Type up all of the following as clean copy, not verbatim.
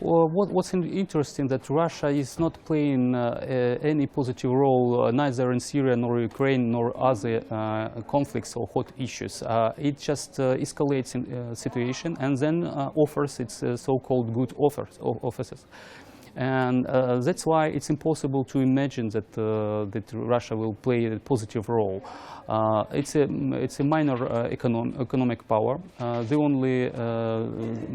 Well, what's interesting that Russia is not playing any positive role neither in Syria nor Ukraine nor other conflicts or hot issues. It just escalates in situation and then offers its so-called good offices. And that's why it's impossible to imagine that that Russia will play a positive role. It's a minor economic power. The only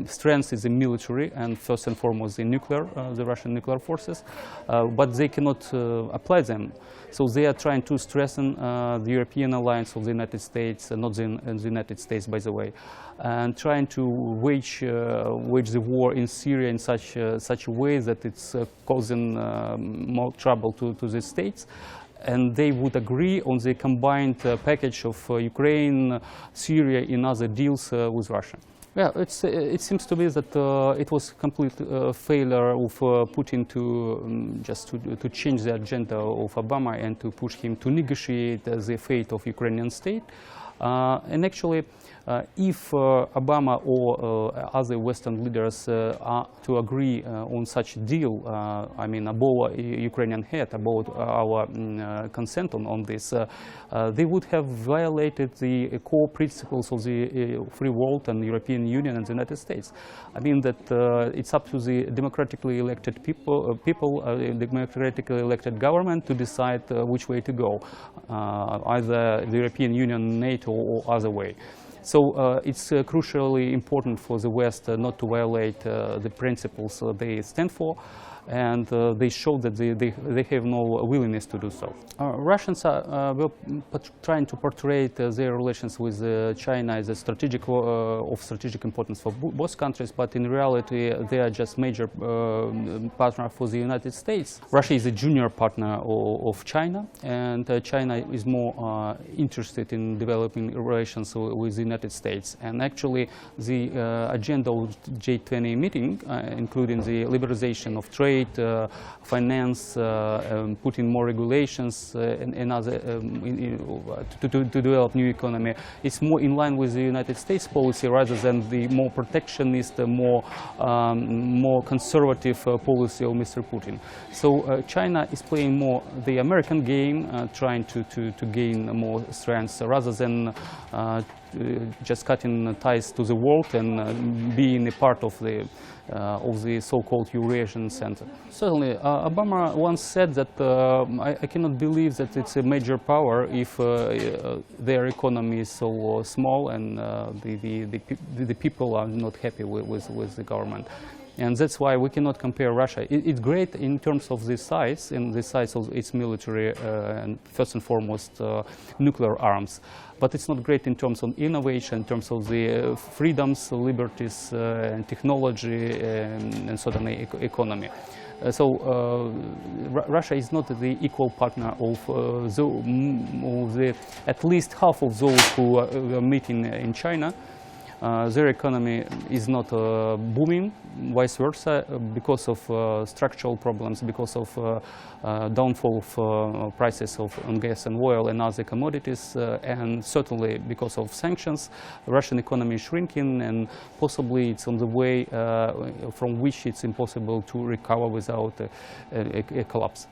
strength is the military and first and foremost the nuclear, the Russian nuclear forces, but they cannot apply them. So they are trying to strengthen the European alliance of the United States, not the United States, by the way, and trying to wage the war in Syria in such a way that it's causing more trouble to the states. And they would agree on the combined package of Ukraine, Syria, and other deals with Russia. Yeah, it seems to be that it was a complete failure of Putin to just to change the agenda of Obama and to push him to negotiate the fate of Ukrainian state. And actually, if Obama or other Western leaders are to agree on such a deal, I mean, above Ukrainian head, about our consent on this, they would have violated the core principles of the free world and European Union and the United States. I mean that it's up to the democratically elected people, democratically elected government to decide which way to go, either the European Union, NATO, or other way. So it's crucially important for the West not to violate the principles they stand for, and they show that they have no willingness to do so. Russians were trying to portray their relations with China as a of strategic importance for both countries, but in reality they are just major partner for the United States. Russia is a junior partner of China, and China is more interested in developing relations with the United States. And actually the agenda of G20 meeting, including the liberalization of trade, finance, putting more regulations and other to develop new economy. It's more in line with the United States policy rather than the more protectionist, more conservative policy of Mr. Putin. So China is playing more the American game, trying to gain more strength rather than just cutting ties to the world and being a part of the so-called Eurasian center. Certainly, Obama once said that I cannot believe that it's a major power if their economy is so small and the people are not happy with the government. And that's why we cannot compare Russia. It's great in terms of the size, and the size of its military, and first and foremost nuclear arms. But it's not great in terms of innovation, in terms of the freedoms, liberties, and technology, and certainly economy. So Russia is not the equal partner of at least half of those who are meeting in China. Their economy is not booming, vice versa, because of structural problems, because of downfall of prices on gas and oil and other commodities, and certainly because of sanctions. The Russian economy is shrinking, and possibly it's on the way from which it's impossible to recover without a collapse.